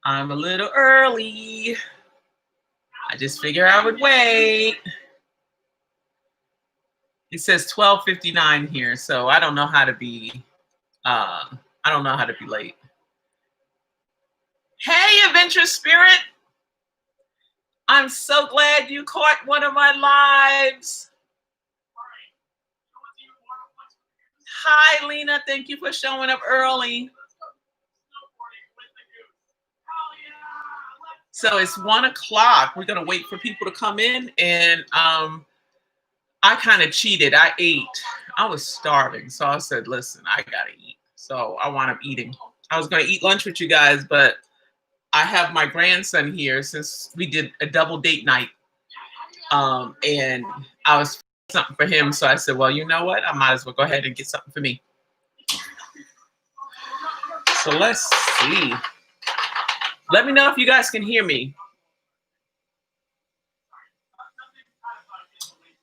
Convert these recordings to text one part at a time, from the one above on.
I'm a little early. I just figure I would wait. It says 12:59 here, so I don't know how to be I don't know how to be late. Hey, adventurous spirit. I'm so glad you caught one of my lives. Hi, Lena. Thank you for showing up early. So it's 1 o'clock. We're gonna wait for people to come in, and I kind of cheated. I ate. I was starving, so I said, "Listen, I gotta eat." So I wound up eating. I was gonna eat lunch with you guys, but I have my grandson here since we did a double date night, and I was something for him. So I said, "Well, you know what? I might as well go ahead and get something for me." So let's see. Let me know if you guys can hear me.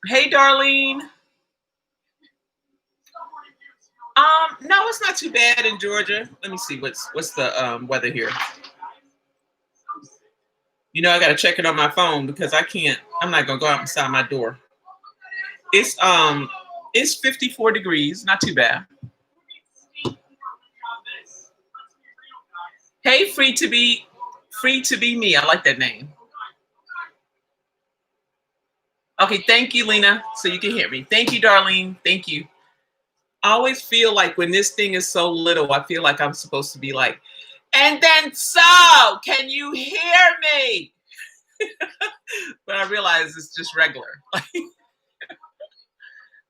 Hey, Darlene. No, it's not too bad in Georgia. Let me see what's the weather here. You know, I gotta check it on my phone because I'm not gonna go out beside my door. It's 54 degrees, not too bad. Hey, free to be me. I like that name. Okay, thank you, Lena. So you can hear me. Thank you, Darlene. Thank you. I always feel like when this thing is so little, I feel like I'm supposed to be like, and then so, can you hear me? But I realize it's just regular.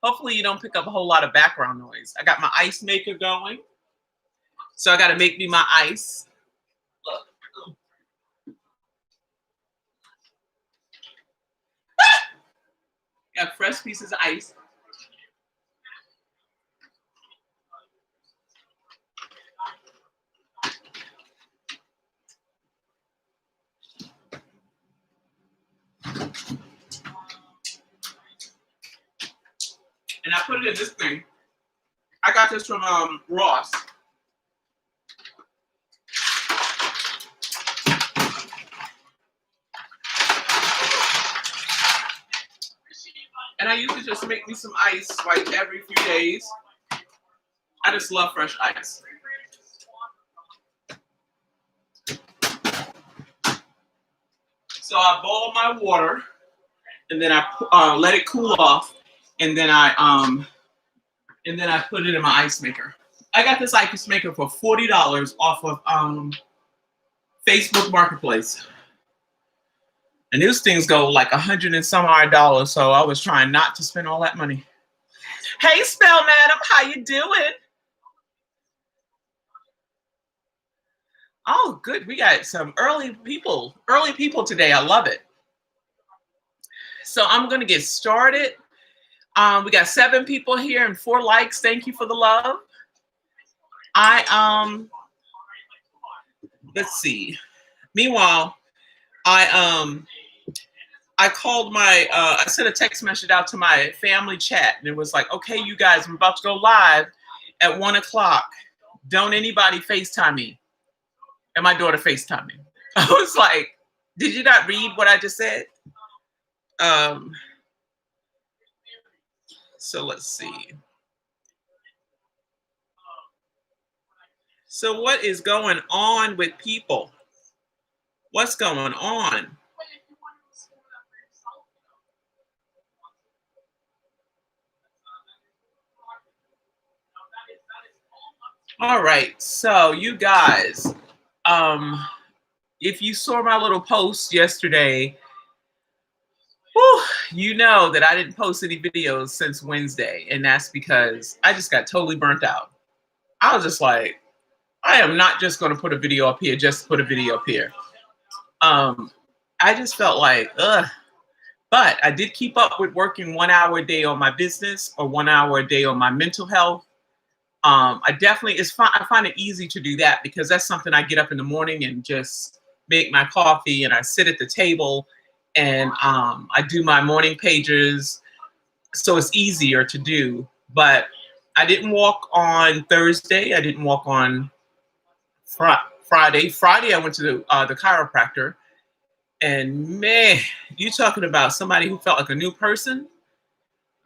Hopefully you don't pick up a whole lot of background noise. I got my ice maker going. So I got to make me my ice. Look. Got fresh pieces of ice. And I put it in this thing. I got this from Ross. And I usually just make me some ice like every few days. I just love fresh ice. So I boil my water, and then I let it cool off, and then I put it in my ice maker. I got this ice maker for $40 off of Facebook Marketplace. And these things go like $100 and some odd, so I was trying not to spend all that money. Hey, Spell Madam, how you doing? Oh, good. We got some early people today. I love it. So I'm going to get started. We got 7 people here and 4 likes. Thank you for the love. Let's see. Meanwhile, I called I sent a text message out to my family chat, and it was like, okay, you guys, I'm about to go live at 1 o'clock. Don't anybody FaceTime me. And my daughter FaceTime me. I was like, did you not read what I just said? So let's see. So what is going on with people? What's going on? All right, so you guys, if you saw my little post yesterday, you know that I didn't post any videos since Wednesday, and that's because I just got totally burnt out. I was just like, I am not just going to put a video up here just to put a video up here. I just felt like, ugh. But I did keep up with working 1 hour a day on my business or 1 hour a day on my mental health. I find it easy to do that because that's something I get up in the morning and just make my coffee, and I sit at the table, and I do my morning pages. So it's easier to do. But I didn't walk on Thursday. I didn't walk on Friday, I went to the chiropractor, and man, you talking about somebody who felt like a new person.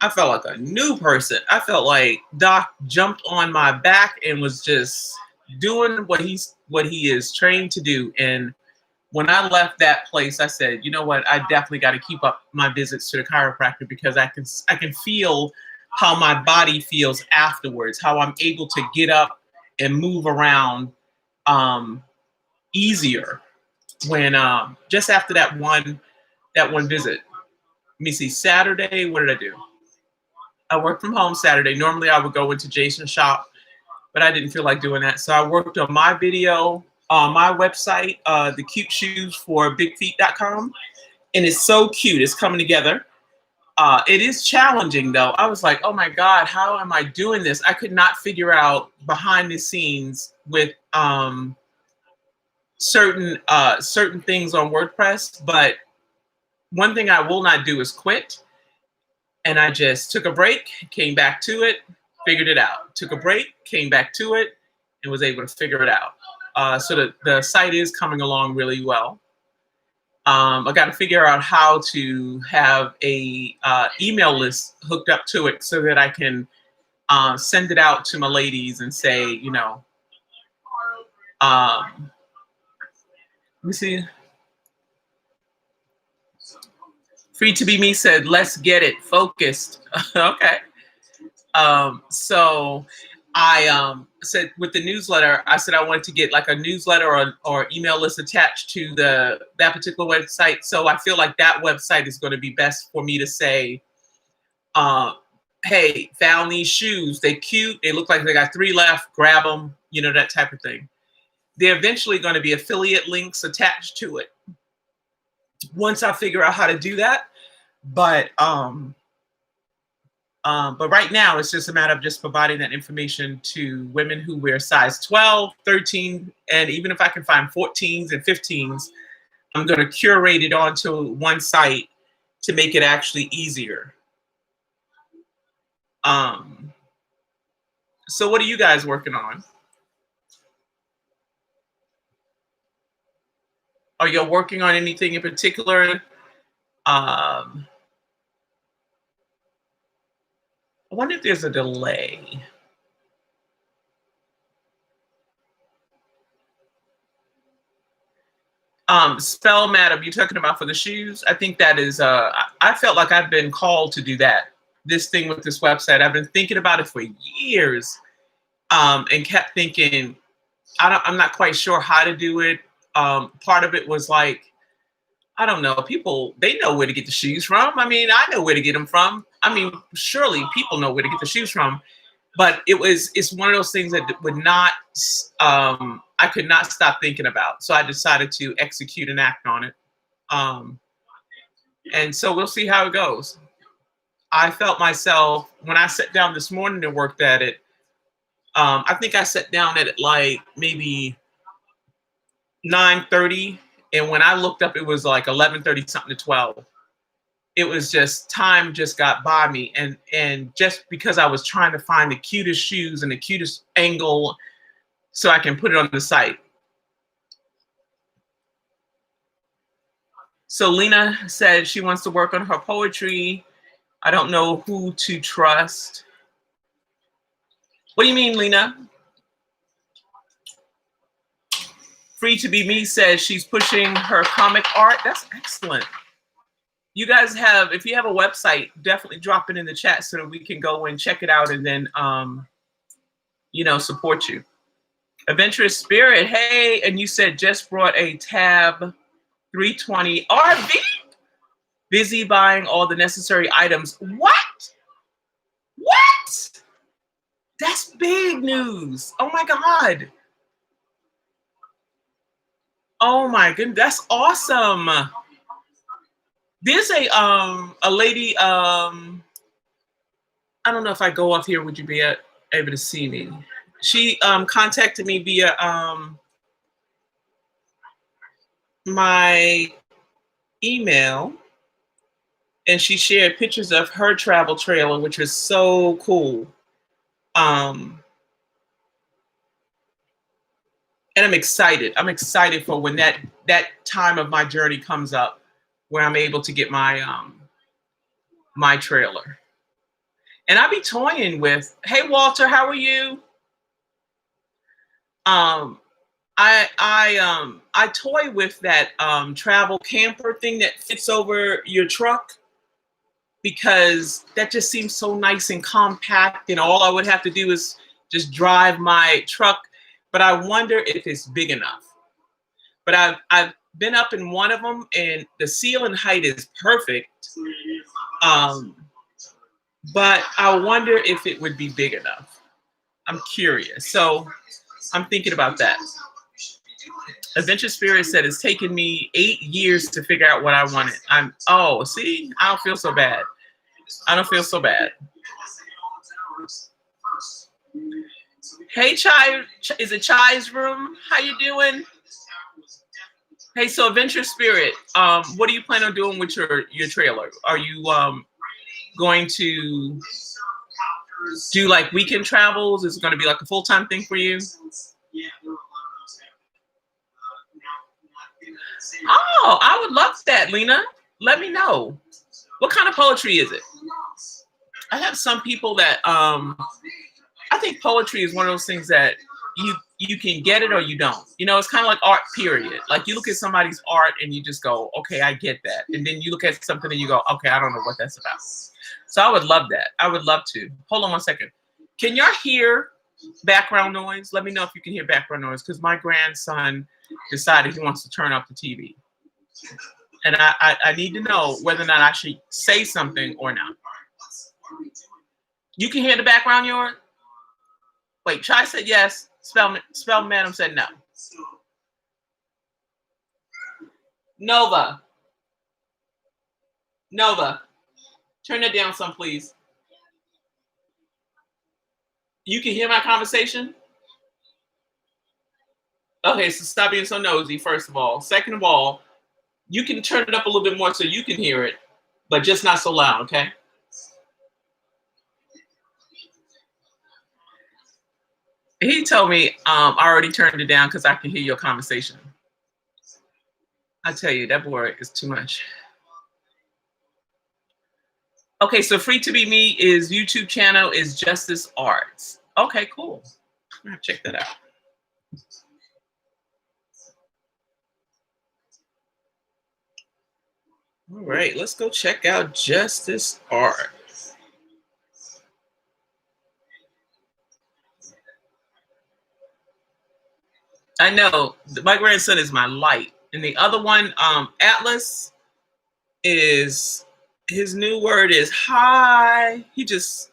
I felt like a new person. I felt like Doc jumped on my back and was just doing what he is trained to do. And when I left that place, I said, you know what? I definitely got to keep up my visits to the chiropractor because I can feel how my body feels afterwards, how I'm able to get up and move around um, easier when just after that one visit. Let me see. Saturday, what did I do? I worked from home Saturday. Normally, I would go into Jason's shop, but I didn't feel like doing that. So I worked on my video on my website, the cute shoes for bigfeet.com. And it's so cute. It's coming together. It is challenging though. I was like, oh my God, how am I doing this? I could not figure out behind the scenes with certain things on WordPress. But one thing I will not do is quit. And I just took a break, came back to it, figured it out. Took a break, came back to it, and was able to figure it out. So the site is coming along really well. I got to figure out how to have a email list hooked up to it so that I can send it out to my ladies and say, you know, let me see. Free to be me said, let's get it focused. Okay. So I said with the newsletter, I said I wanted to get like a newsletter or email list attached to that particular website. So I feel like that website is going to be best for me to say, hey, found these shoes. They cute. They look like they got 3 left. Grab them. You know, that type of thing. They're eventually going to be affiliate links attached to it once I figure out how to do that. But right now, it's just a matter of just providing that information to women who wear size 12, 13, and even if I can find 14s and 15s, I'm going to curate it onto one site to make it actually easier. So what are you guys working on? Are you working on anything in particular? I wonder if there's a delay. Spell madam, you're talking about for the shoes? I think that is, I felt like I've been called to do that. This thing with this website, I've been thinking about it for years and kept thinking, I'm not quite sure how to do it. Part of it was like, I don't know, people, they know where to get the shoes from. I mean, I know where to get them from. I mean, surely people know where to get the shoes from. But it's one of those things that would not, I could not stop thinking about. So I decided to execute and act on it. And so we'll see how it goes. I felt myself, when I sat down this morning and worked at it, I think I sat down at it like maybe 9:30. And when I looked up, it was like 11:30 something to 12. It was just time just got by me, and just because I was trying to find the cutest shoes and the cutest angle so I can put it on the site. So Lena said she wants to work on her poetry. I don't know who to trust. What do you mean, Lena? Free to be me says she's pushing her comic art. That's excellent. You guys have, if you have a website, definitely drop it in the chat so that we can go and check it out and then, you know, support you. Adventurous Spirit, hey, and you said just brought a Tab 320 RV. Busy buying all the necessary items. What? What? That's big news. Oh my God. Oh my goodness, that's awesome. There's a lady, I don't know if I go off here, would you be able to see me? She contacted me via my email, and she shared pictures of her travel trailer, which was so cool. And I'm excited. I'm excited for when that time of my journey comes up where I'm able to get my trailer. And I be toying with, hey Walter, how are you? Um I toy with that travel camper thing that fits over your truck because that just seems so nice and compact, and all I would have to do is just drive my truck. But I wonder if it's big enough. But I've been up in one of them, and the ceiling height is perfect. Um, but I wonder if it would be big enough. I'm curious. So I'm thinking about that. Adventure Spirit said it's taken me 8 years to figure out what I wanted. See, I don't feel so bad. I don't feel so bad. Hey, Chai, is it Chai's room? How you doing? Hey, so Adventure Spirit, what do you plan on doing with your trailer? Are you going to do like weekend travels? Is it going to be like a full-time thing for you? Oh, I would love that, Lena. Let me know. What kind of poetry is it? I have some people that I think poetry is one of those things that you can get it or you don't. You know, it's kind of like art, period. Like you look at somebody's art and you just go, okay, I get that. And then you look at something and you go, okay, I don't know what that's about. So I would love that. I would love to. Hold on one second. Can y'all hear background noise? Let me know if you can hear background noise, because my grandson decided he wants to turn up the TV. And I need to know whether or not I should say something or not. You can hear the background noise? Wait, Chai said yes. Spell Madam said no. Nova, turn that down some, please. You can hear my conversation? Okay, so stop being so nosy, first of all. Second of all, you can turn it up a little bit more so you can hear it, but just not so loud, okay? He told me I already turned it down because I can hear your conversation. I tell you, that boy is too much. Okay, so Free to Be Me is YouTube channel is Justice Arts. Okay, cool. I'm gonna check that out. All right, let's go check out Justice Art. I know my grandson is my light, and the other one, Atlas, is his new word is hi. He just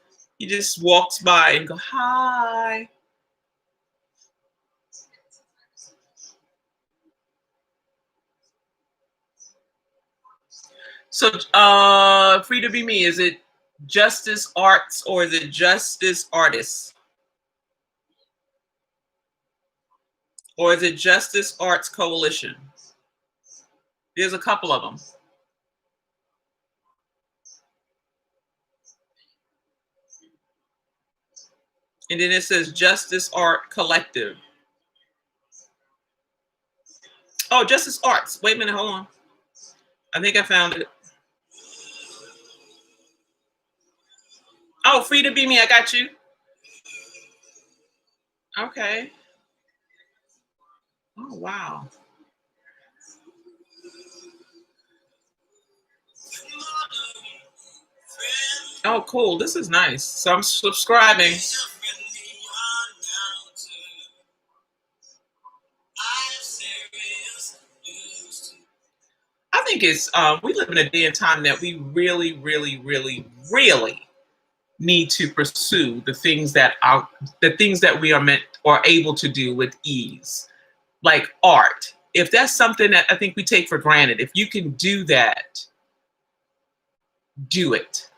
walks by and go hi. So, Free to Be Me, is it Justice Arts or is it Justice Artists? Or is it Justice Arts Coalition? There's a couple of them. And then it says Justice Art Collective. Oh, Justice Arts. Wait a minute, hold on. I think I found it. Oh, Free to Be Me, I got you. Okay. Oh, wow. Oh, cool. This is nice. So I'm subscribing. I think it's we live in a day and time that we really, really, really, really need to pursue the things that we are meant or able to do with ease, like art. If that's something that I think we take for granted, if you can do that, do it.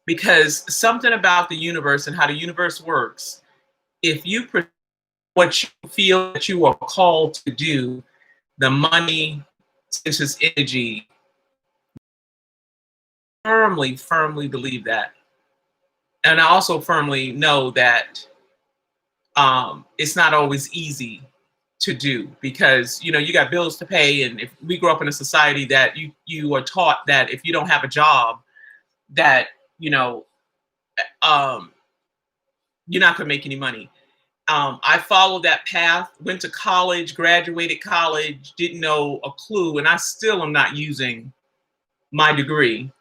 Because something about the universe and how the universe works, if you pursue what you feel that you are called to do, the money, senses, energy, firmly believe that. And I also firmly know that it's not always easy to do, because you got bills to pay, and if we grow up in a society that you are taught that if you don't have a job, that um, you're not going to make any money. I followed that path, went to college, graduated college, didn't know a clue, and I still am not using my degree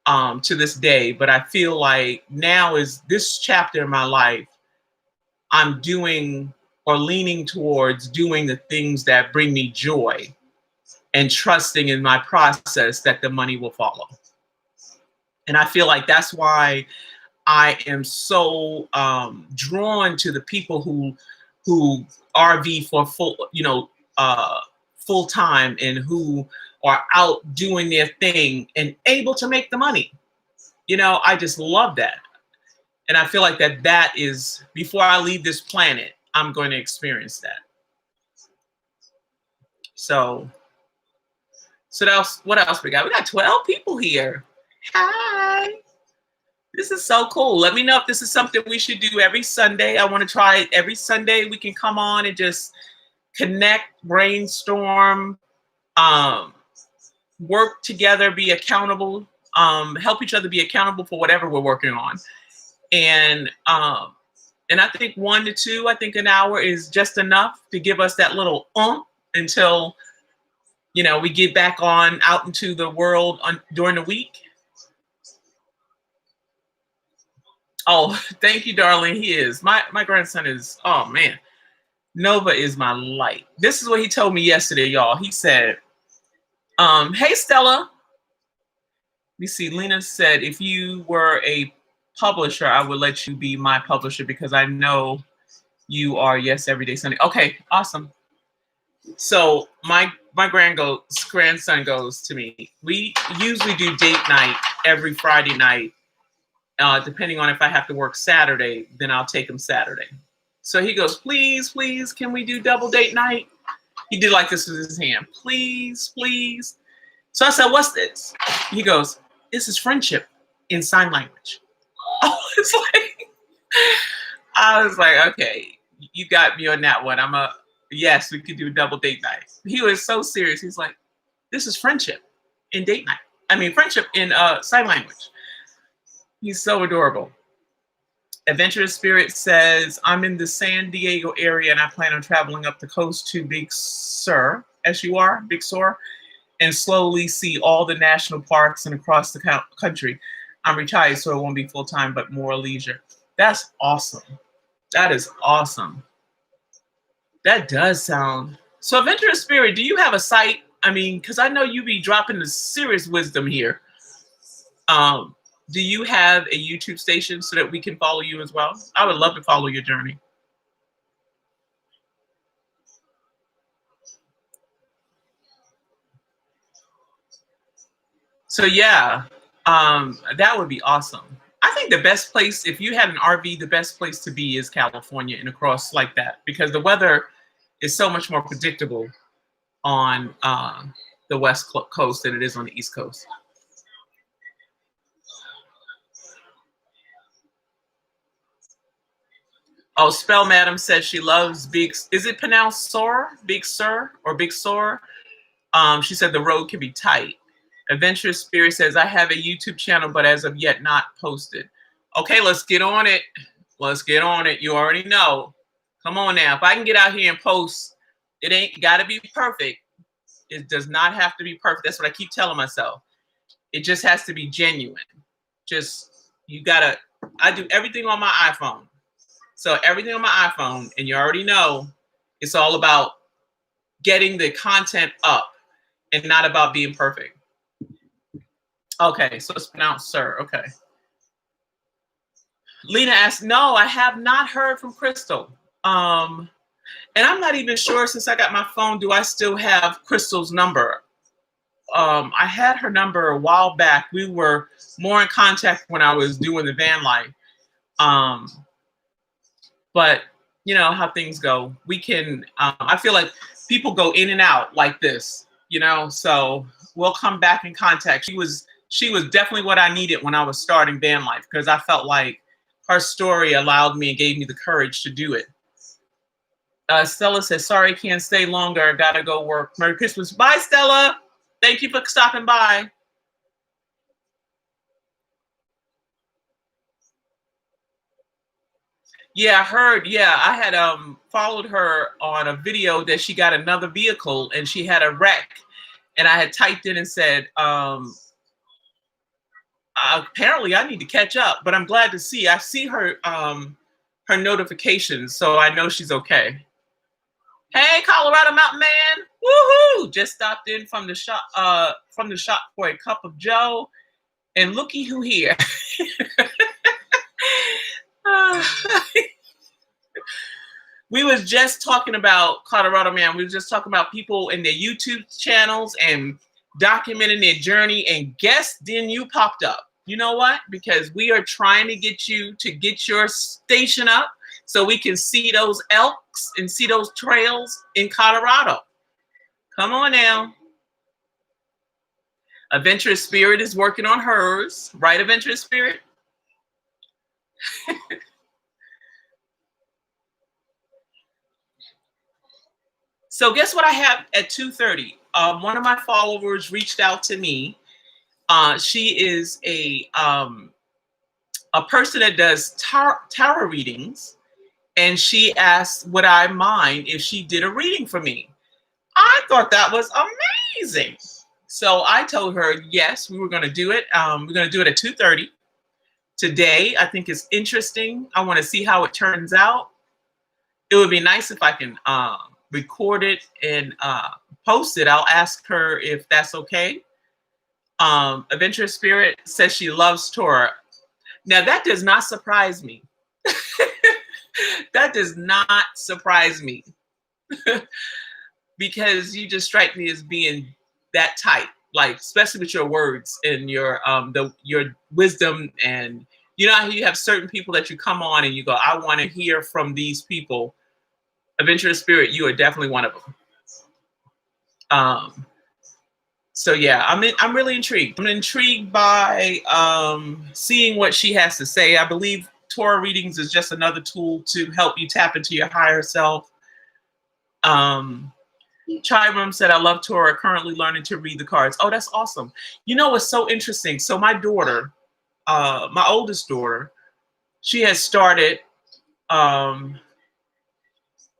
to this day. But I feel like now is this chapter in my life, I'm doing or leaning towards doing the things that bring me joy and trusting in my process that the money will follow. And I feel like that's why I am so drawn to the people who RV for full time, and who are out doing their thing and able to make the money. I just love that. And I feel like that is, before I leave this planet, I'm going to experience that. So what else we got? We got 12 people here. Hi. This is so cool. Let me know if this is something we should do every Sunday. I want to try it every Sunday. We can come on and just connect, brainstorm, work together, be accountable, help each other be accountable for whatever we're working on. And I think 1 to 2, I think an hour is just enough to give us that little until we get back out into the world during the week. Oh, thank you, darling. He is. My grandson is, oh man, Nova is my light. This is what he told me yesterday, y'all. He said, hey, Stella. You see, Lena said, if you were a publisher, I would let you be my publisher because I know you are. Yes, every day Sunday. Okay, awesome. So my grandson goes to me. We usually do date night every Friday night. Depending on if I have to work Saturday, then I'll take him Saturday. So he goes, please, can we do double date night? He did like this with his hand. Please, please. So I said, what's this? He goes, this is friendship in sign language. I was like, okay, you got me on that one. Yes, we could do a double date night. He was so serious. He's like, this is friendship in date night. I mean, friendship in sign language. He's so adorable. Adventurous Spirit says, I'm in the San Diego area and I plan on traveling up the coast to Big Sur, Big Sur, and slowly see all the national parks and across the country. I'm retired, so it won't be full time, but more leisure. That's awesome. That is awesome. That does sound. So, Adventurous Spirit, do you have a site? I mean, because I know you be dropping the serious wisdom here. Do you have a YouTube station so that we can follow you as well? I would love to follow your journey. So yeah, that would be awesome. I think the best place, if you had an RV, the best place to be is California and across like that, because the weather is so much more predictable on the West Coast than it is on the East Coast. Oh, Spell Madam says she loves Big. Is it pronounced Sur? Big Sur or Big Sur? She said the road can be tight. Adventurous Spirit says, I have a YouTube channel, but as of yet not posted. Okay, let's get on it. Let's get on it. You already know. Come on now. If I can get out here and post, it ain't got to be perfect. It does not have to be perfect. That's what I keep telling myself. It just has to be genuine. I do everything on my iPhone. So everything on my iPhone, and you already know, it's all about getting the content up and not about being perfect. Okay, so it's pronounced Sir. Okay. Lena asked, no, I have not heard from Crystal. And I'm not even sure, since I got my phone, do I still have Crystal's number? I had her number a while back. We were more in contact when I was doing the van life. But you know how things go. We can, I feel like people go in and out like this, so we'll come back in contact. She was definitely what I needed when I was starting van life, because I felt like her story allowed me and gave me the courage to do it. Stella says, sorry, can't stay longer. I gotta go work. Merry Christmas. Bye, Stella. Thank you for stopping by. Yeah, I heard. Yeah, I had followed her on a video that she got another vehicle and she had a wreck. And I had typed in and said, apparently I need to catch up, but I'm glad to see. I see her her notifications, so I know she's okay. Hey, Colorado Mountain Man. Woohoo! Just stopped in from the shop for a cup of Joe. And looky who here. We was just talking about Colorado Man. We was just talking about people in their YouTube channels and documenting their journey. And guess then you popped up. You know what? Because we are trying to get you to get your station up so we can see those elks and see those trails in Colorado. Come on now. Adventurous Spirit is working on hers. Right, Adventurous Spirit? So guess what I have at 2:30? One of my followers reached out to me. She is a person that does tarot readings, and she asked, would I mind if she did a reading for me? I thought that was amazing. So I told her, yes, we were going to do it. We're going to do it at 2:30 today. I think it's interesting. I want to see how it turns out. It would be nice if I can record it and post it. I'll ask her if that's okay. Adventurous Spirit says she loves Torah. Now that does not surprise me. That does not surprise me. Because you just strike me as being that type, like especially with your words and your wisdom, and you know how you have certain people that you come on and you go, I want to hear from these people. Adventurous Spirit, you are definitely one of them. So yeah, I'm really intrigued. I'm intrigued by seeing what she has to say. I believe Torah readings is just another tool to help you tap into your higher self. Chiram said, I love Torah, currently learning to read the cards. Oh, that's awesome. You know what's so interesting? So my daughter, my oldest daughter, she has started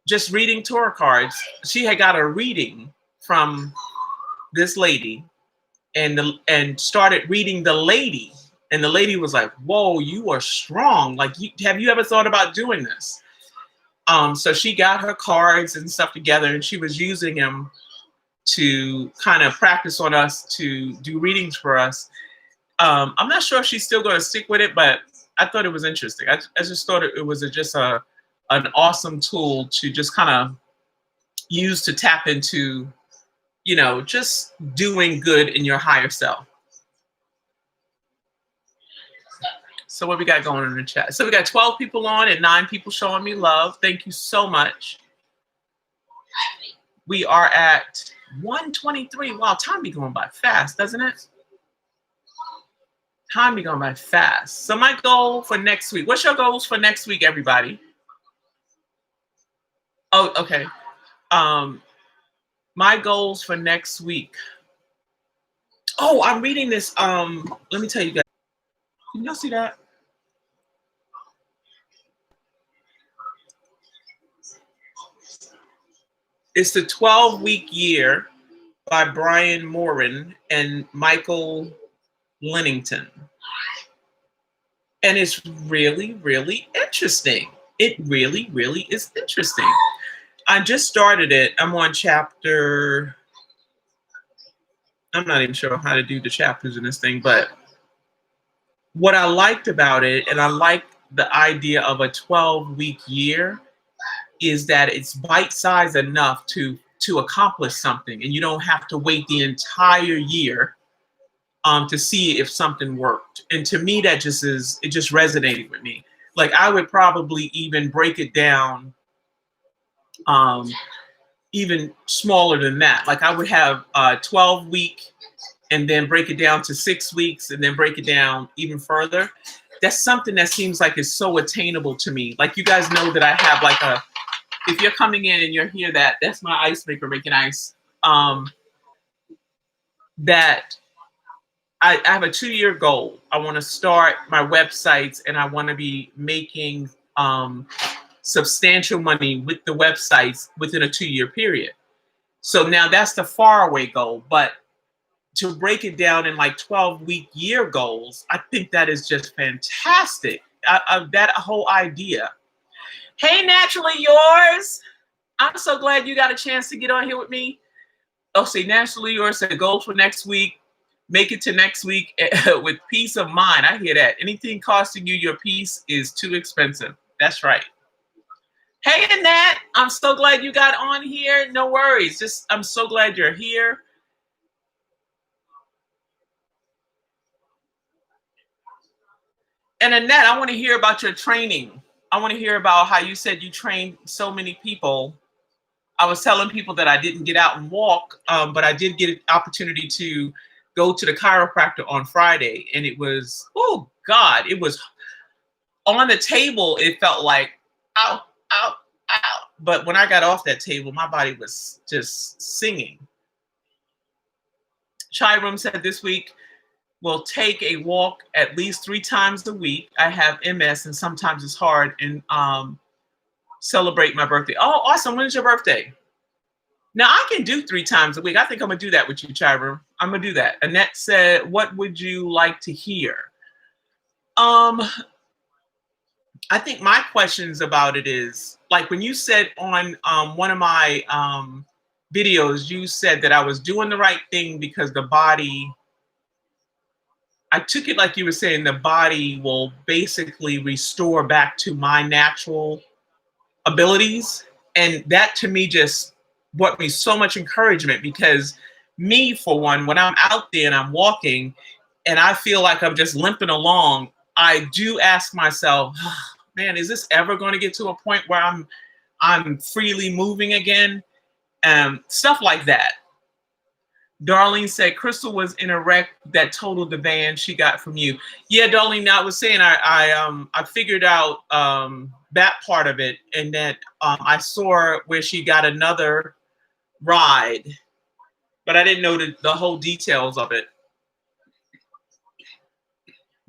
just reading Torah cards. She had got a reading from this lady and started reading the lady. And the lady was like, whoa, you are strong. Like, have you ever thought about doing this? So she got her cards and stuff together, and she was using them to kind of practice on us to do readings for us. I'm not sure if she's still going to stick with it, but I thought it was interesting. I just thought it was just an awesome tool to just kind of use to tap into, you know, just doing good in your higher self. So what we got going on in the chat? So we got 12 people on and 9 people showing me love. Thank you so much. We are at 1:23. Wow, time be going by fast, doesn't it? Time be going by fast. So my goal for next week. What's your goals for next week, everybody? Oh, okay. My goals for next week. Oh, I'm reading this. Let me tell you guys. Can y'all see that? It's the 12-week year by Brian Morin and Michael Lennington. And it's really, really interesting. It really, really is interesting. I just started it. I'm on chapter, I'm not even sure how to do the chapters in this thing, but what I liked about it, and I like the idea of a 12-week year, is that it's bite-sized enough to accomplish something, and you don't have to wait the entire year to see if something worked. And to me, that just resonated with me. Like, I would probably even break it down even smaller than that. Like, I would have 12-week and then break it down to 6 weeks and then break it down even further. That's something that seems like it's so attainable to me. Like, you guys know that I have like If you're coming in and you're here, that's my ice maker making ice. That I have a 2-year goal. I want to start my websites and I want to be making substantial money with the websites within a 2-year period. So now that's the faraway goal, but to break it down in like 12-week year goals, I think that is just fantastic. That whole idea. Hey, naturally yours. I'm so glad you got a chance to get on here with me. Oh, say naturally yours said goal for next week. Make it to next week with peace of mind. I hear that. Anything costing you your peace is too expensive. That's right. Hey, Annette, I'm so glad you got on here. No worries. I'm so glad you're here. And Annette, I want to hear about your training. I want to hear about how you said you trained so many people. I was telling people that I didn't get out and walk, but I did get an opportunity to go to the chiropractor on Friday. And it was, oh God, it was on the table. It felt like, ow, ow, ow. But when I got off that table, my body was just singing. Chai Room said this week, we'll take a walk at least 3 times a week. I have MS and sometimes it's hard and celebrate my birthday. Oh, awesome. When is your birthday? Now I can do 3 times a week. I think I'm gonna do that with you, Chiver. I'm gonna do that. Annette said, what would you like to hear? I think my questions about it is, like when you said on one of my videos, you said that I was doing the right thing because the body, I took it like you were saying the body will basically restore back to my natural abilities. And that to me just brought me so much encouragement because me, for one, when I'm out there and I'm walking and I feel like I'm just limping along, I do ask myself, oh, man, is this ever going to get to a point where I'm freely moving again? Stuff like that. Darlene said Crystal was in a wreck that totaled the van she got from you. Yeah, Darlene, I was saying I figured out that part of it, and that I saw where she got another ride, but I didn't know the whole details of it.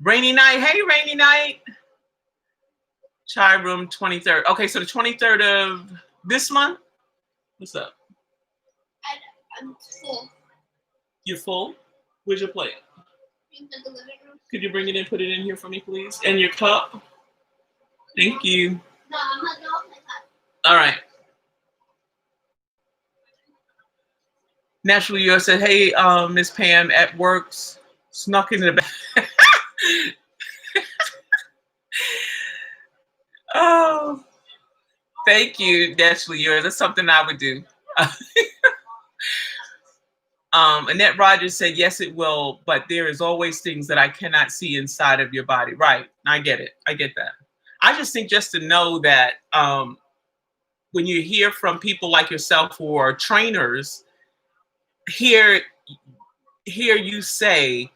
Rainy night, hey, rainy night. Chai room 23rd. Okay, so the 23rd of this month. What's up? I'm full. You're full? Where's your plate? In the living room. Could you bring it in, put it in here for me, please? And your cup? Thank you. No, I'm not doing my cup. All right. Naturally, you said, hey, Miss Pam at works, snuck into the back. Oh, thank you, Naturally yours. That's something I would do. Annette Rogers said, yes, it will, but there is always things that I cannot see inside of your body. Right. I get it. I get that. I just think just to know that when you hear from people like yourself who are trainers, hear you say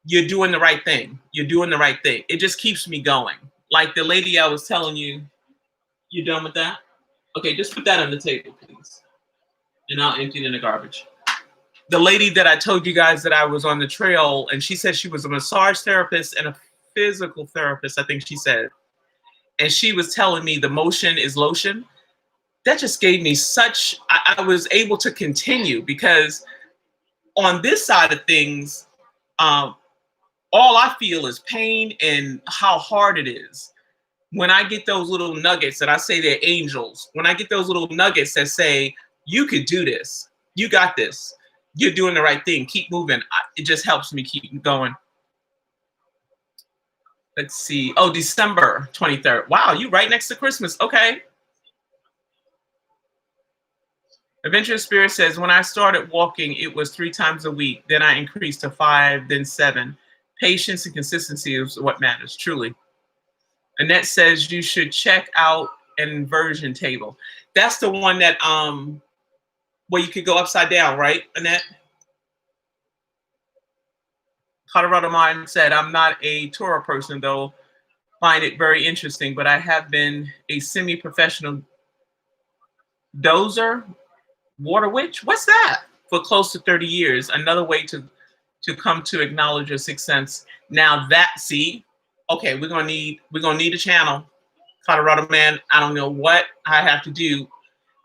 you're doing the right thing. You're doing the right thing. It just keeps me going. Like the lady I was telling you, you done with that? Okay, just put that on the table, please. And I'll empty it in the garbage. The lady that I told you guys that I was on the trail, and she said she was a massage therapist and a physical therapist, I think she said. And she was telling me the motion is lotion. That just gave me such, I was able to continue because on this side of things, all I feel is pain and how hard it is. When I get those little nuggets, and I say they're angels, when I get those little nuggets that say, you could do this, you got this, you're doing the right thing, keep moving, it just helps me keep going. Let's see. Oh, December 23rd. Wow, you right next to Christmas. Okay. Adventurous Spirit says, when I started walking, it was 3 times a week. Then I increased to 5, then 7. Patience and consistency is what matters, truly. Annette says you should check out an inversion table. That's the one that where you could go upside down, right, Annette? Colorado Martin said, I'm not a Torah person, though. Find it very interesting, but I have been a semi-professional Dozer, water witch. What's that? For close to 30 years, another way to come to acknowledge your sixth sense. Now that see, okay, we're gonna need a channel. Colorado man, I don't know what I have to do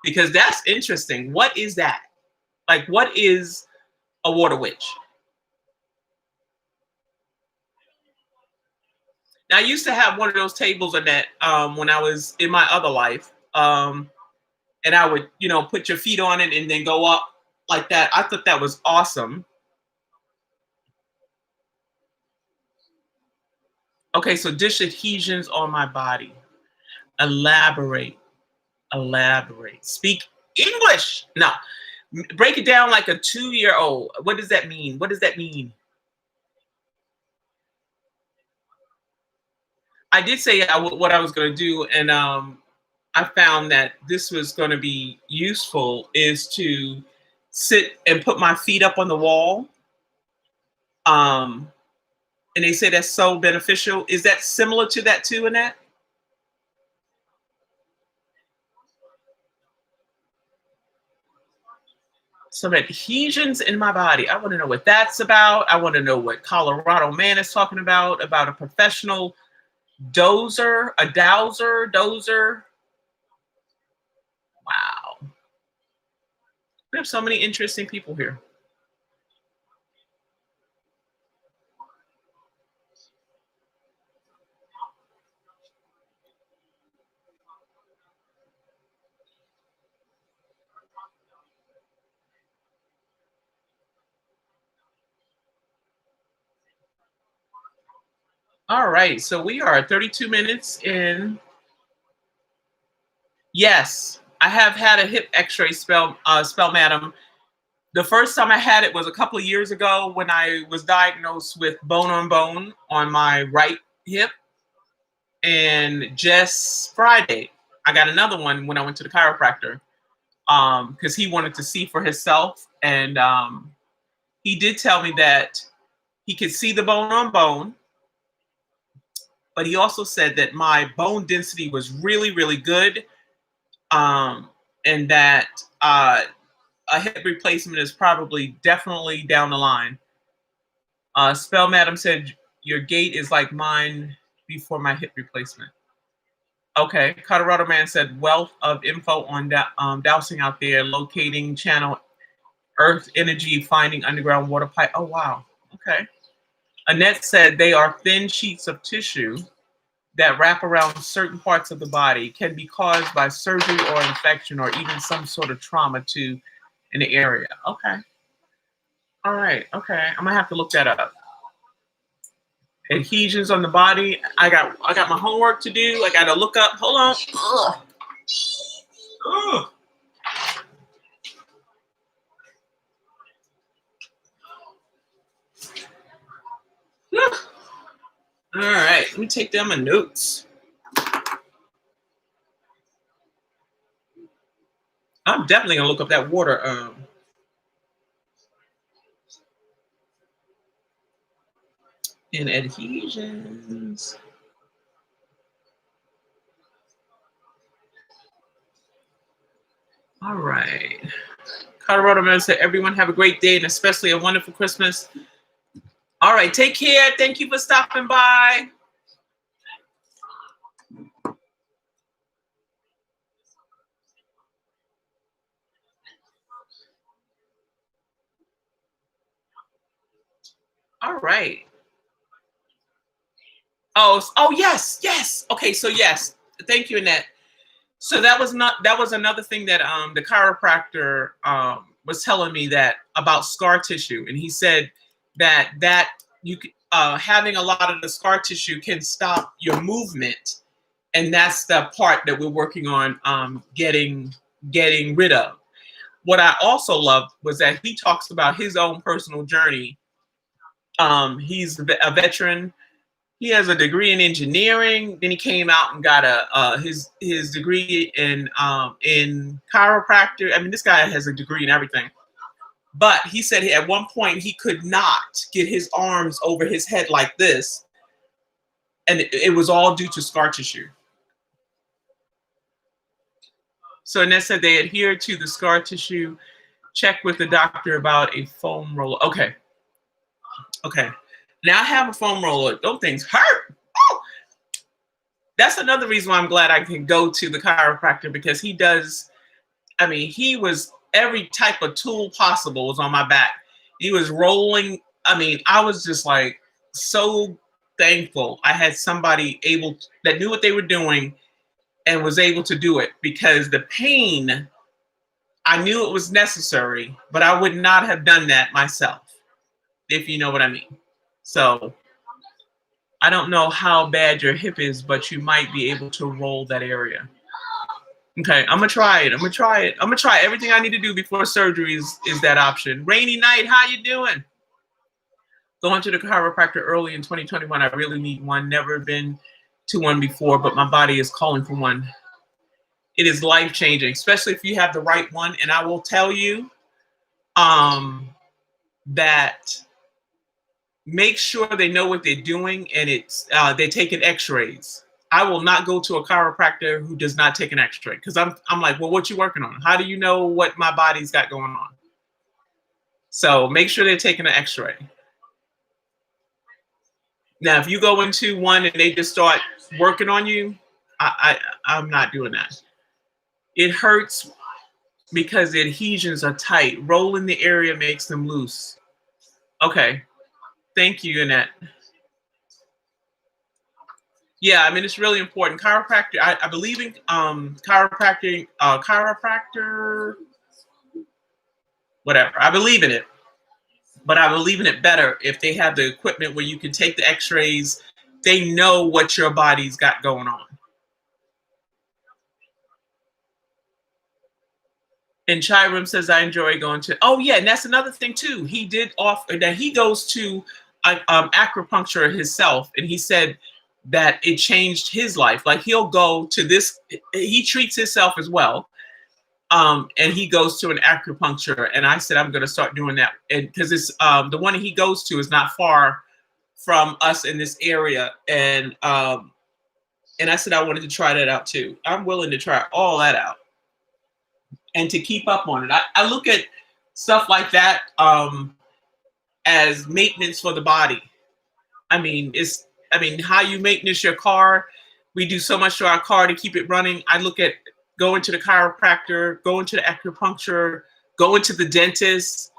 because that's interesting. What is that? Like, what is a water witch? Now, I used to have one of those tables on that when I was in my other life, and I would, put your feet on it and then go up like that. I thought that was awesome. Okay, so dish adhesions on my body. Elaborate, elaborate. Speak English. No, break it down like a 2-year-old. What does that mean? What does that mean? I did say what I was going to do, and I found that this was going to be useful is to sit and put my feet up on the wall. Um, and they say that's so beneficial. Is that similar to that too, Annette? Some adhesions in my body. I want to know what that's about. I want to know what Colorado man is talking about a professional dozer, a dozer. Wow. We have so many interesting people here. All right, so we are 32 minutes in. Yes, I have had a hip X-ray spell, madam. The first time I had it was a couple of years ago when I was diagnosed with bone on bone on my right hip, and just Friday I got another one when I went to the chiropractor because he wanted to see for himself, and he did tell me that he could see the bone on bone, but he also said that my bone density was really, really good, and that a hip replacement is probably definitely down the line. Spell Madam said your gait is like mine before my hip replacement. Okay, Colorado Man said wealth of info on dowsing out there, locating channel, earth energy, finding underground water pipe. Oh wow. Okay. Annette said they are thin sheets of tissue that wrap around certain parts of the body, can be caused by surgery or infection or even some sort of trauma to an area. Okay. All right. Okay. I'm gonna have to look that up. Adhesions on the body. I got my homework to do. I gotta look up. Hold on. Ugh. Ugh. Ugh. All right. Let me take down my notes. I'm definitely gonna look up that water. In adhesions. All right. Colorado man said, everyone have a great day and especially a wonderful Christmas. All right. Take care. Thank you for stopping by. All right. Oh yes. Okay, so yes. Thank you, Annette. So that was another thing that the chiropractor was telling me that about scar tissue, and he said that you having a lot of the scar tissue can stop your movement, and that's the part that we're working on getting rid of. What I also loved was that he talks about his own personal journey. He's a veteran. He has a degree in engineering. Then he came out and got his degree in chiropractor. I mean, this guy has a degree in everything. But he said at one point he could not get his arms over his head like this, and it was all due to scar tissue. So Annette said they adhere to the scar tissue. Check with the doctor about a foam roller. Okay. Okay. Now I have a foam roller. Those things hurt. Oh, that's another reason why I'm glad I can go to the chiropractor, because he does. I mean, he was every type of tool possible was on my back. He was rolling. I mean, I was just like so thankful I had somebody that knew what they were doing and was able to do it, because the pain, I knew it was necessary, but I would not have done that myself, if you know what I mean. So I don't know how bad your hip is, but you might be able to roll that area. Okay, I'm gonna try it. I'm gonna try it. I'm gonna try everything I need to do before surgery is that option. Rainy night, how you doing? Going to the chiropractor early in 2021. I really need one. Never been to one before, but my body is calling for one. It is life changing, especially if you have the right one. And I will tell you that make sure they know what they're doing, and they're taking X-rays. I will not go to a chiropractor who does not take an X-ray, because I'm like, well, what you working on? How do you know what my body's got going on? So make sure they're taking an X-ray. Now, if you go into one and they just start working on you, I'm not doing that. It hurts because the adhesions are tight. Rolling the area makes them loose. Okay. Thank you, Annette. Yeah, I mean, it's really important. Chiropractor, I believe in chiropractor, whatever. I believe in it. But I believe in it better if they have the equipment where you can take the x-rays. They know what your body's got going on. And Chiram says, I enjoy going to, oh yeah, and that's another thing too. He did offer that he goes to acupuncture himself, and he said that it changed his life. Like he'll go to this, he treats himself as well. And he goes to an acupuncture, and I said I'm going to start doing that, and because it's the one he goes to is not far from us in this area, and I said I wanted to try that out too. I'm willing to try all that out, and to keep up on it. I look at stuff like that as maintenance for the body. I mean, how you maintenance your car. We do so much to our car to keep it running. I look at going to the chiropractor, going to the acupuncture, going to the dentist.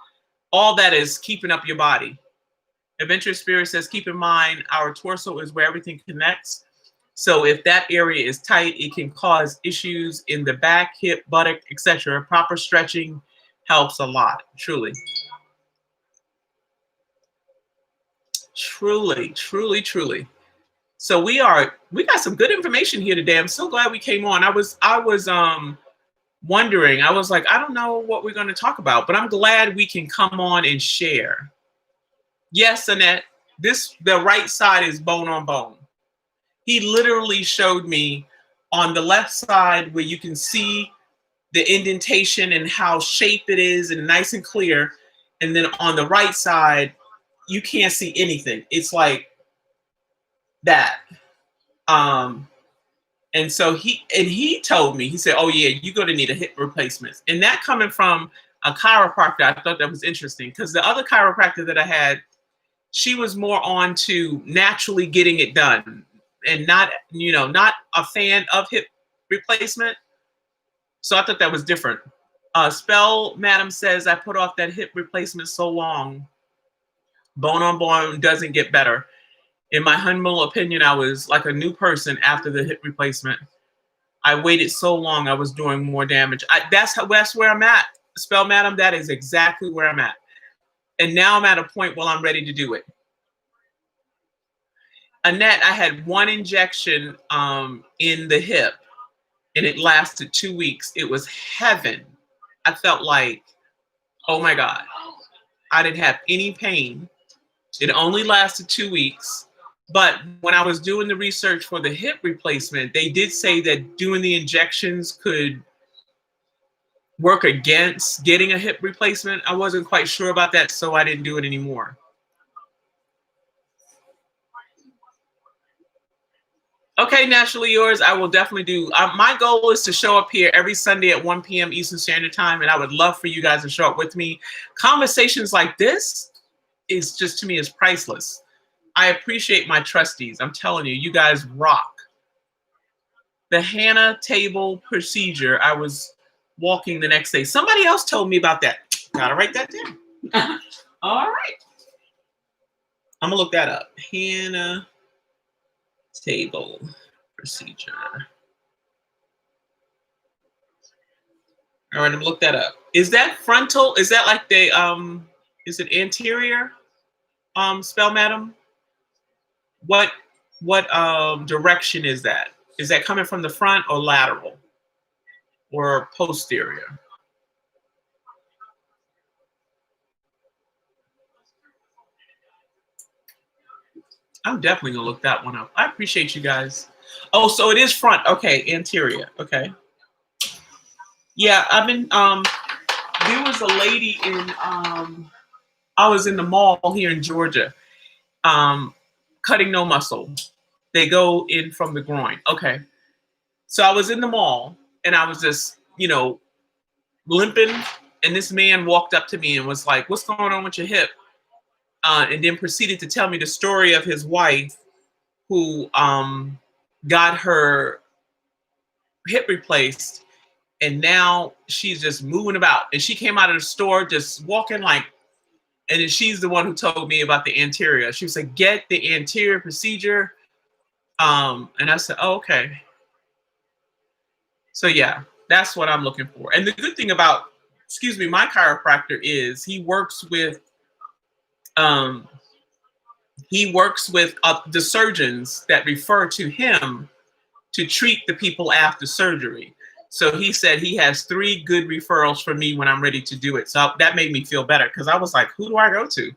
All that is keeping up your body. Adventurous Spirit says, keep in mind, our torso is where everything connects. So if that area is tight, it can cause issues in the back, hip, buttock, etc. Proper stretching helps a lot, truly. Truly, truly, truly. So we got some good information here today. I'm so glad we came on. I was wondering, I was like, I don't know what we're going to talk about, but I'm glad we can come on and share. Yes, Annette, the right side is bone on bone. He literally showed me on the left side where you can see the indentation and how shaped it is and nice and clear. And then on the right side, you can't see anything. It's like that. And so he told me, he said, oh yeah, you're going to need a hip replacement. And that coming from a chiropractor, I thought that was interesting, because the other chiropractor that I had, she was more on to naturally getting it done and not a fan of hip replacement. So I thought that was different. Spell Madam says, I put off that hip replacement so long. Bone on bone doesn't get better. In my humble opinion, I was like a new person after the hip replacement. I waited so long, I was doing more damage. That's where I'm at. Spell Madam, that is exactly where I'm at. And now I'm at a point where I'm ready to do it. Annette, I had one injection in the hip, and it lasted 2 weeks. It was heaven. I felt like, oh my God, I didn't have any pain. It only lasted 2 weeks. But when I was doing the research for the hip replacement, they did say that doing the injections could work against getting a hip replacement. I wasn't quite sure about that, so I didn't do it anymore. Okay, naturally yours. I will definitely do. My goal is to show up here every Sunday at 1 p.m. Eastern Standard Time, and I would love for you guys to show up with me. Conversations like this is just, to me, is priceless. I appreciate my trustees. I'm telling you, you guys rock. The Hannah table procedure. I was walking the next day. Somebody else told me about that. Gotta write that down. All right. I'm gonna look that up. Hannah table procedure. All right, I'm gonna look that up. Is that frontal? Is that like the is it anterior? Spell, madam? What direction is that? Is that coming from the front or lateral or posterior? I'm definitely gonna look that one up. I appreciate you guys. Oh, so it is front. Okay, anterior. Okay. Yeah, I've been there was a lady in I was in the mall here in Georgia, cutting no muscle. They go in from the groin. Okay. So I was in the mall and I was just, limping. And this man walked up to me and was like, "What's going on with your hip?" And then proceeded to tell me the story of his wife who got her hip replaced. And now she's just moving about. And she came out of the store just walking like, and then she's the one who told me about the anterior. She was like, "Get the anterior procedure." And I said, "Oh, okay." So yeah, that's what I'm looking for. And the good thing about, excuse me, my chiropractor is um, he works with the surgeons that refer to him to treat the people after surgery. So he said he has 3 good referrals for me when I'm ready to do it. So that made me feel better because I was like, who do I go to?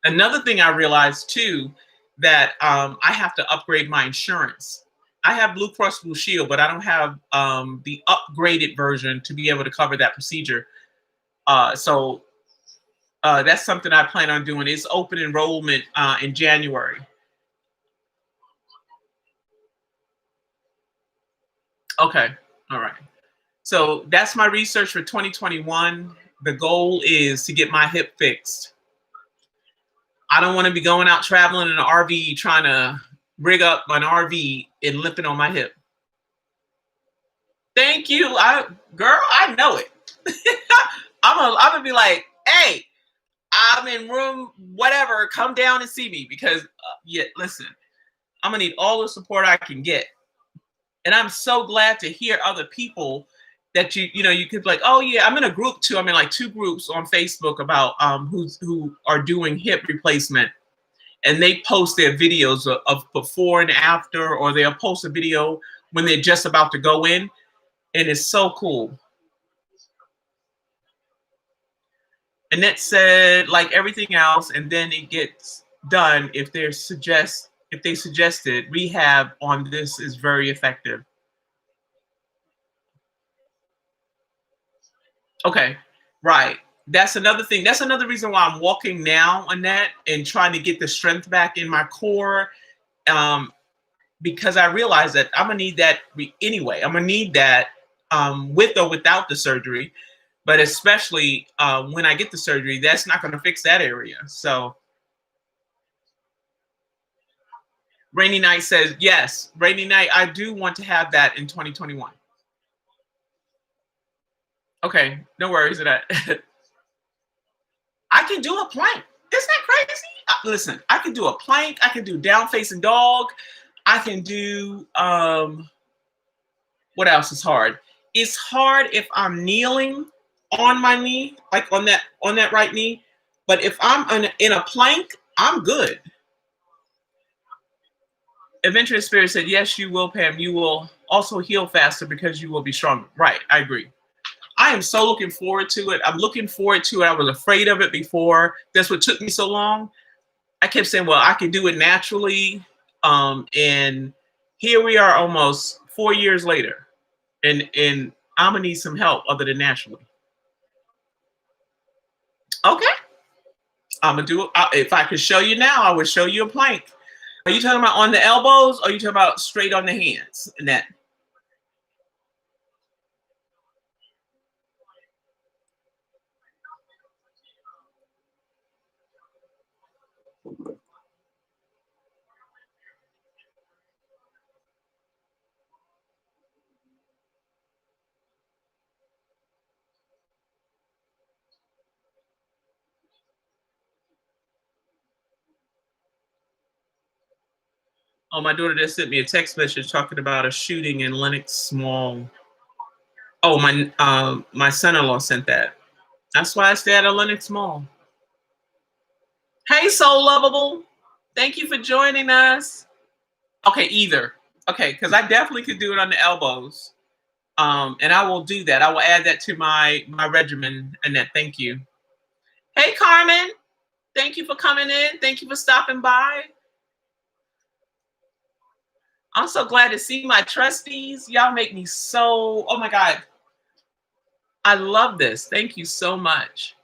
Another thing I realized too, that I have to upgrade my insurance. I have Blue Cross Blue Shield, but I don't have the upgraded version to be able to cover that procedure. So that's something I plan on doing. It's open enrollment in January. Okay, all right. So that's my research for 2021. The goal is to get my hip fixed. I don't want to be going out traveling in an RV trying to rig up an RV and limping on my hip. Thank you. I know it. I'm gonna be like, "Hey, I'm in room whatever. Come down and see me because yeah, listen, I'm gonna need all the support I can get." And I'm so glad to hear other people that you could be like, "Oh yeah, I'm in a group too. I'm in like 2 groups on Facebook about who are doing hip replacement, and they post their videos of before and after, or they'll post a video when they're just about to go in, and it's so cool." And that said, like everything else, and then it gets done if they suggested rehab on this is very effective. Okay, right. That's another thing. That's another reason why I'm walking now on that and trying to get the strength back in my core. Um, because I realize that I'm gonna need that anyway. I'm gonna need that with or without the surgery, but especially when I get the surgery, that's not gonna fix that area. So Rainy Night says yes. Rainy Night, I do want to have that in 2021. Okay, no worries about that. I can do a plank. Isn't that crazy? Listen, I can do a plank. I can do down facing dog. I can do what else is hard? It's hard if I'm kneeling on my knee, like on that right knee. But if I'm in a plank, I'm good. Adventurous Spirit said, "Yes, you will, Pam. You will also heal faster because you will be stronger." Right, I agree. I am so looking forward to it. I'm looking forward to it. I was afraid of it before. That's what took me so long. I kept saying, "Well, I can do it naturally," and here we are, almost 4 years later, and I'm gonna need some help other than naturally. Okay, I'm gonna do it. If I could show you now, I would show you a plank. Are you talking about on the elbows, or are you talking about straight on the hands? And that. Oh, my daughter just sent me a text message talking about a shooting in Lenox Mall. Oh, my son-in-law sent that. That's why I stay at a Lenox Mall. Hey, Soul Lovable. Thank you for joining us. Okay, either. Okay, because I definitely could do it on the elbows. And I will do that. I will add that to my regimen. Annette, thank you. Hey, Carmen. Thank you for coming in. Thank you for stopping by. I'm so glad to see my trustees. Y'all make me so, oh my God. I love this. Thank you so much.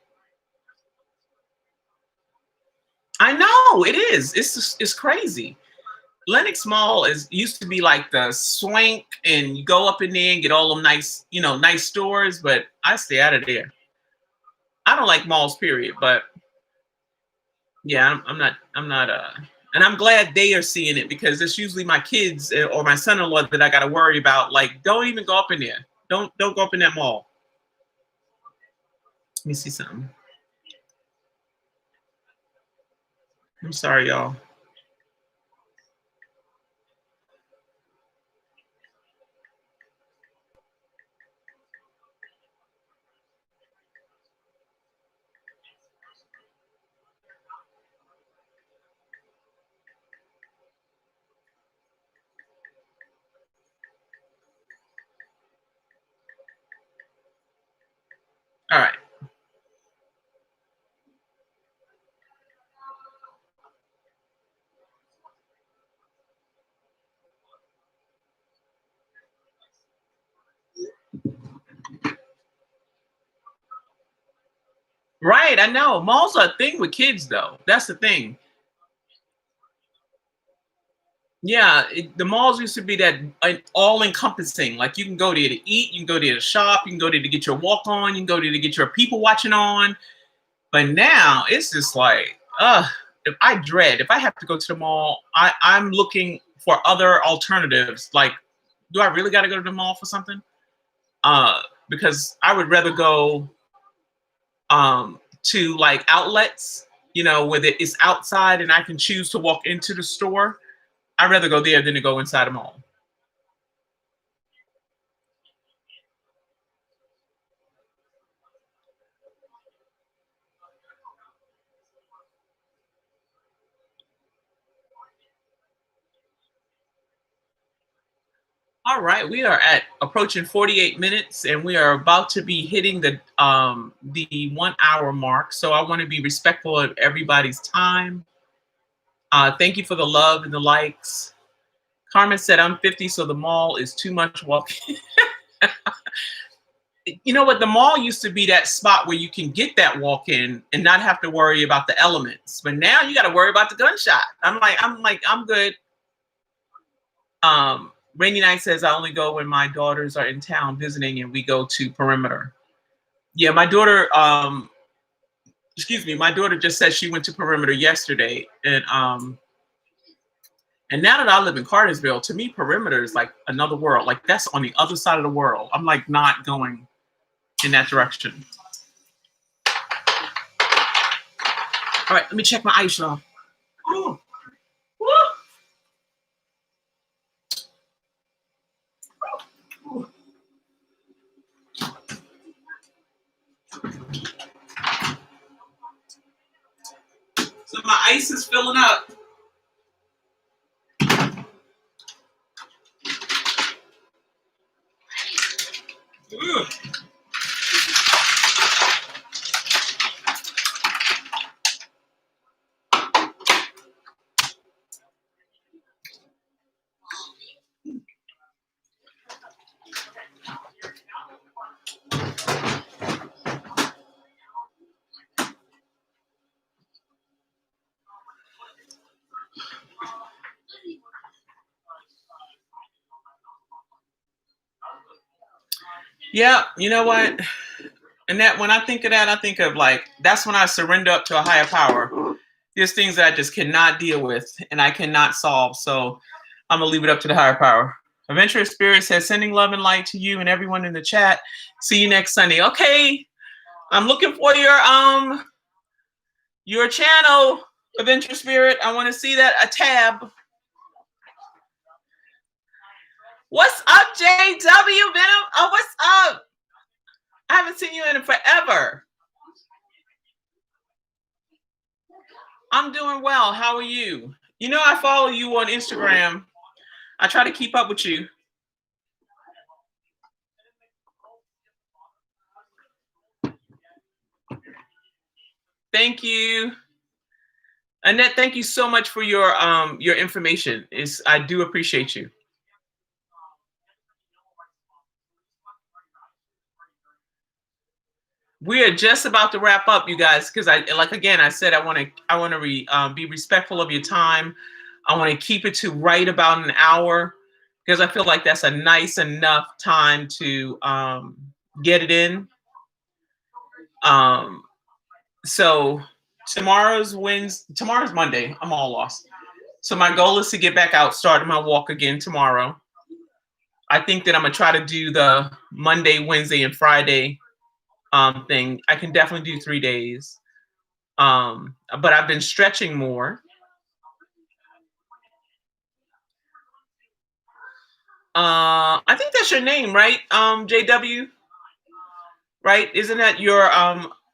I know it is. It's crazy. Lenox Mall is used to be like the swank, and you go up in there and get all them nice, nice stores. But I stay out of there. I don't like malls, period. But yeah, I'm not. And I'm glad they are seeing it, because it's usually my kids or my son-in-law that I got to worry about. Like, don't even go up in there. Don't go up in that mall. Let me see something. I'm sorry, y'all. All right. Right, I know. Malls are a thing with kids, though. That's the thing. Yeah, the malls used to be that all encompassing. Like, you can go there to eat, you can go there to shop, you can go there to get your walk on, you can go there to get your people watching on. But now it's just like, if I have to go to the mall, I'm looking for other alternatives. Like, do I really got to go to the mall for something? Because I would rather go to like outlets, where it's outside and I can choose to walk into the store. I'd rather go there than to go inside a mall. All right, we are at approaching 48 minutes, and we are about to be hitting the 1 hour mark. So I want to be respectful of everybody's time. Thank you for the love and the likes. Carmen said, I'm 50, so the mall is too much walking. You know what? The mall used to be that spot where you can get that walk in and not have to worry about the elements. But now you got to worry about the gunshot. I'm good. Rainy Night says, I only go when my daughters are in town visiting and we go to Perimeter. Yeah, my daughter, my daughter just said she went to Perimeter yesterday. And now that I live in Cartersville, to me, Perimeter is like another world. Like, that's on the other side of the world. I'm like not going in that direction. All right, let me check my ice, y'all. Ooh. Woo. Ooh. So my ice is filling up. Ooh. Yeah, you know what? And that when I think of that, I think of like that's when I surrender up to a higher power. There's things that I just cannot deal with and I cannot solve. So I'm gonna leave it up to the higher power. Adventurous Spirit says sending love and light to you and everyone in the chat. See you next Sunday. Okay. I'm looking for your channel, Adventurous Spirit. I want to see that a tab. What's up, JW Venom? Oh, what's up? I haven't seen you in forever. I'm doing well. How are you? You know, I follow you on Instagram. I try to keep up with you. Thank you. Annette, thank you so much for your information. I do appreciate you. We are just about to wrap up, you guys, because I said I want to be respectful of your time. I want to keep it to right about an hour because I feel like that's a nice enough time to get it in. So tomorrow's Monday. I'm all lost. So my goal is to get back out, starting my walk again tomorrow. I think that I'm gonna try to do the Monday, Wednesday, and Friday thing. I can definitely do 3 days. But I've been stretching more. I think that's your name, right? JW, right? Isn't that your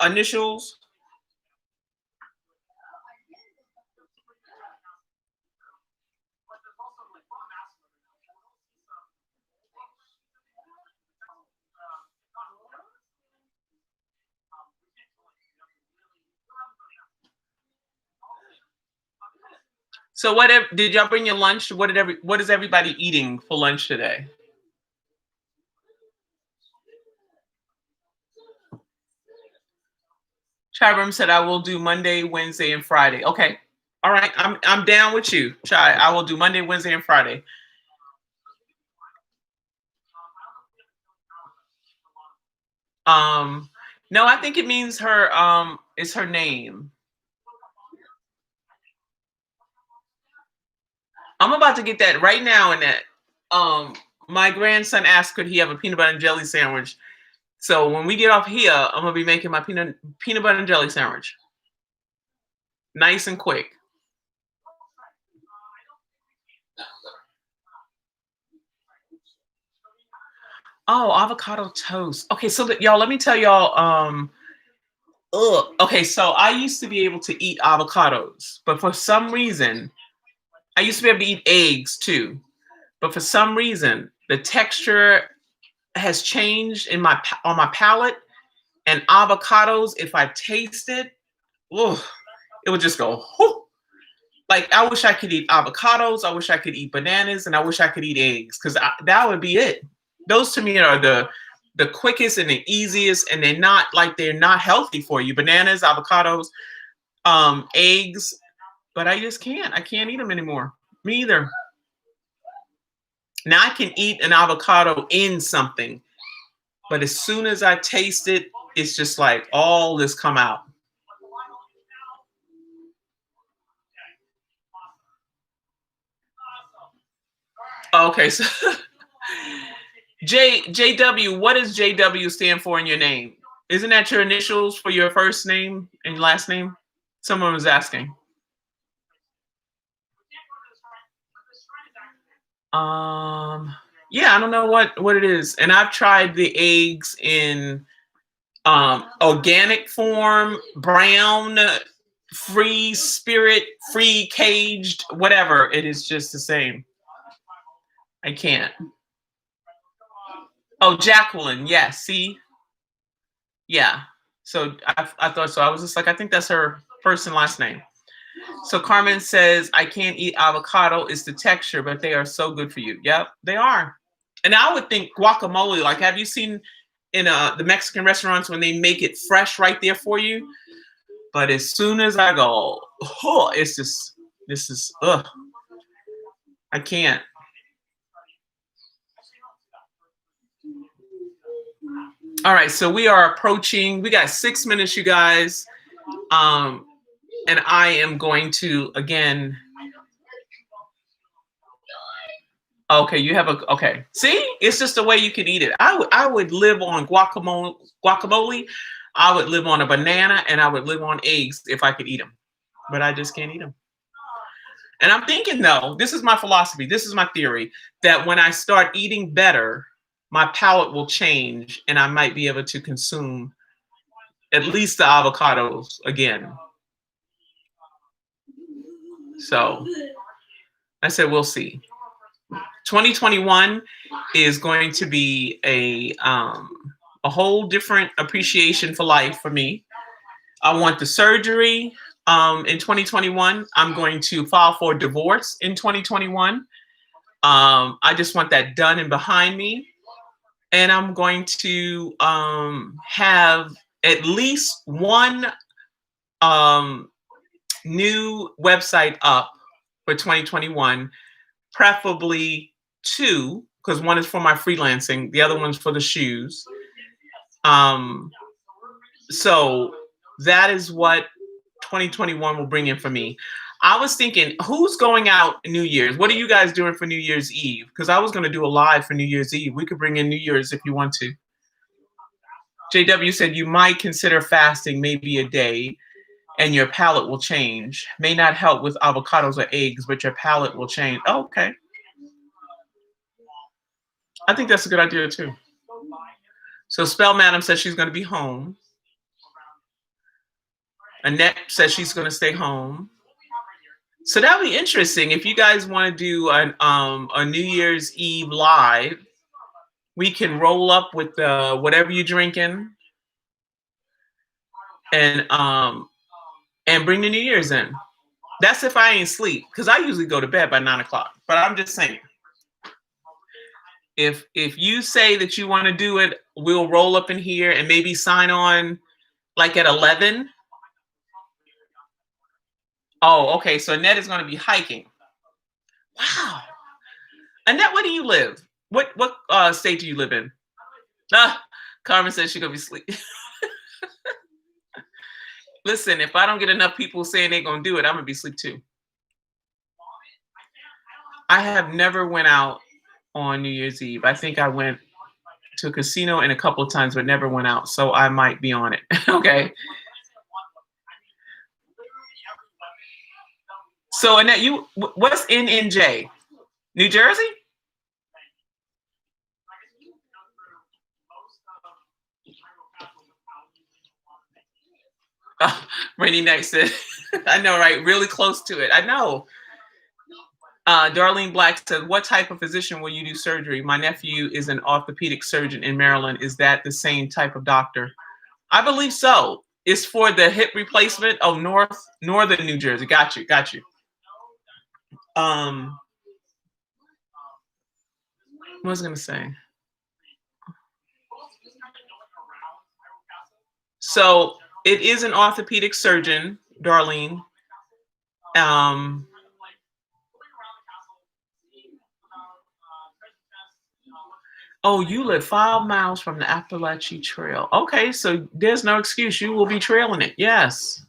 initials? So did y'all bring your lunch? What is everybody eating for lunch today? Chabram said I will do Monday, Wednesday, and Friday. Okay. All right. I'm down with you. Chai. I will do Monday, Wednesday, and Friday. No, I think it means it's her name. I'm about to get that right now in that. My grandson asked could he have a peanut butter and jelly sandwich. So when we get off here, I'm gonna be making my peanut butter and jelly sandwich. Nice and quick. Oh, avocado toast. Okay, so y'all, let me tell y'all. Okay, so I used to be able to eat avocados, but for some reason, I used to be able to eat eggs too. But for some reason, the texture has changed on my palate. And avocados, if I taste it, it would just go. Whoo. Like I wish I could eat avocados. I wish I could eat bananas, and I wish I could eat eggs because that would be it. Those to me are the quickest and the easiest, and they're not healthy for you. Bananas, avocados, eggs, but I just can't. I can't eat them anymore. Me either. Now I can eat an avocado in something, but as soon as I taste it, it's just like all this come out. Okay, so JW, what does JW stand for in your name? Isn't that your initials for your first name and last name? Someone was asking. Yeah, I don't know what it is. And I've tried the eggs in organic form, brown, free spirit, free caged, whatever. It is just the same. I can't. Oh, Jacqueline. Yeah, see? Yeah. So I thought so. I was just like, I think that's her first and last name. So Carmen says, I can't eat avocado. It's the texture, but they are so good for you. Yep, they are. And I would think guacamole, like, have you seen in the Mexican restaurants when they make it fresh right there for you? But as soon as I go, oh, this is, ugh. I can't. All right, so we are approaching, we got 6 minutes, you guys. Um, and I am going to, again, okay, you have a, okay. See, it's just the way you can eat it. I would live on guacamole. I would live on a banana, and I would live on eggs if I could eat them, but I just can't eat them. And I'm thinking, though, this is my philosophy, this is my theory, that when I start eating better, my palate will change and I might be able to consume at least the avocados again. So I said, we'll see. 2021 is going to be a whole different appreciation for life for me. I want the surgery in 2021. I'm going to file for divorce in 2021. I just want that done and behind me. And I'm going to have at least one new website up for 2021, preferably two, because one is for my freelancing, the other one's for the shoes. Um, so that is what 2021 will bring in for me. I was thinking, who's going out New Year's? What are you guys doing for New Year's Eve? Because I was going to do a live for New Year's Eve. We could bring in New Year's if you want to. JW said you might consider fasting maybe a day and your palate will change. May not help with avocados or eggs, but your palate will change. Oh, okay. I think that's a good idea too. So Spell Madam says she's going to be home. Annette says she's going to stay home. So that'll be interesting. If you guys want to do a New Year's Eve live, we can roll up with whatever you're drinking and bring the New Year's in. That's if I ain't sleep, because I usually go to bed by 9 o'clock. But I'm just saying, if you say that you want to do it, we'll roll up in here and maybe sign on like at 11. Oh, okay. So Annette is going to be hiking. Wow. Annette, where do you live? What state do you live in? Carmen says she's going to be asleep. Listen, if I don't get enough people saying they're going to do it, I'm going to be asleep too. I have never went out on New Year's Eve. I think I went to a casino and a couple of times, but never went out. So I might be on it. Okay. So Annette, what's NNJ? New Jersey? Rainy Night said, I know, right? Really close to it. I know. Darlene Black said, what type of physician will you do surgery? My nephew is an orthopedic surgeon in Maryland. Is that the same type of doctor? I believe so. It's for the hip replacement. Oh, northern New Jersey. Got you. What was I going to say? So it is an orthopedic surgeon, Darlene. Oh, you live 5 miles from the Appalachian Trail. Okay, so there's no excuse. You will be trailing it. Yes.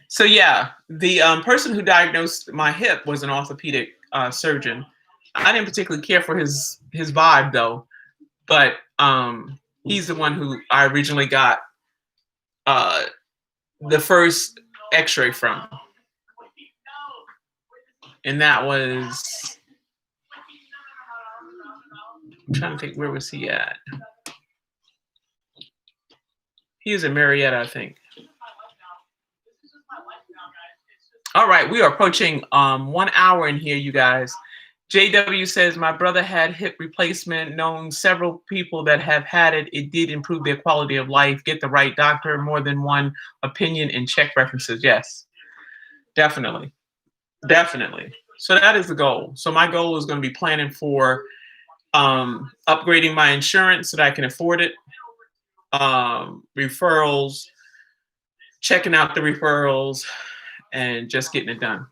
So yeah, the person who diagnosed my hip was an orthopedic surgeon. I didn't particularly care for his vibe though, but he's the one who I originally got the first X-ray from, and that was, I'm trying to think, where was he at? He was in Marietta, I think. All right, we are approaching 1 hour in here, you guys. JW says, my brother had hip replacement, known several people that have had it. It did improve their quality of life. Get the right doctor, more than one opinion, and check references. Yes, definitely. So that is the goal. So my goal is going to be planning for upgrading my insurance so that I can afford it. Referrals, checking out the referrals, and just getting it done.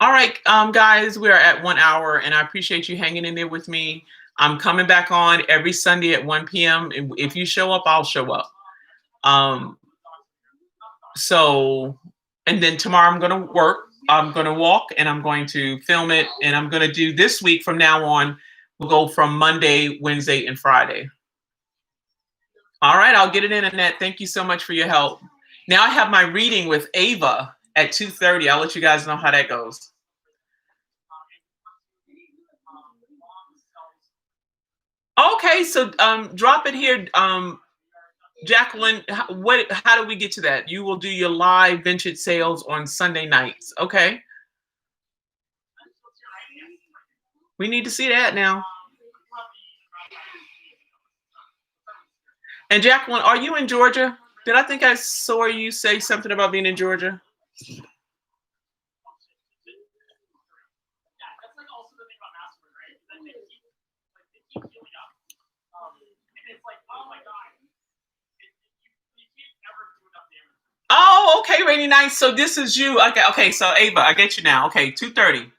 All right, guys, we are at 1 hour, and I appreciate you hanging in there with me. I'm coming back on every Sunday at 1 p.m. If you show up, I'll show up. Um, so, and then tomorrow I'm going to work. I'm going to walk, and I'm going to film it, and I'm going to do this week from now on. We'll go from Monday, Wednesday, and Friday. All right, I'll get it in, Annette. Thank you so much for your help. Now I have my reading with Ava at 2:30. I'll let you guys know how that goes. Okay, so drop it here, Jacqueline. How do we get to that? You will do your live vintage sales on Sunday nights. Okay, we need to see that now. And Jacqueline, are you in Georgia? Did I think I saw you say something about being in Georgia? Oh, okay, Rainy Nice. So this is you. Okay. So Ava, I get you now. Okay, 2:30.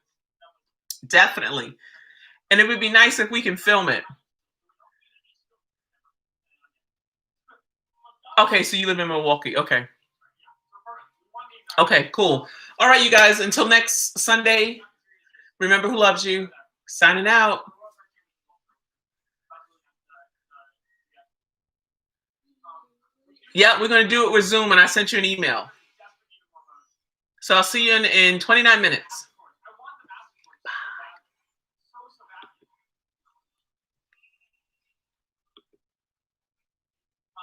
Definitely. And it would be nice if we can film it. Okay, so you live in Milwaukee. Okay. Okay, cool. All right, you guys, until next Sunday, remember who loves you. Signing out. Yeah, we're going to do it with Zoom, and I sent you an email. So I'll see you in 29 minutes.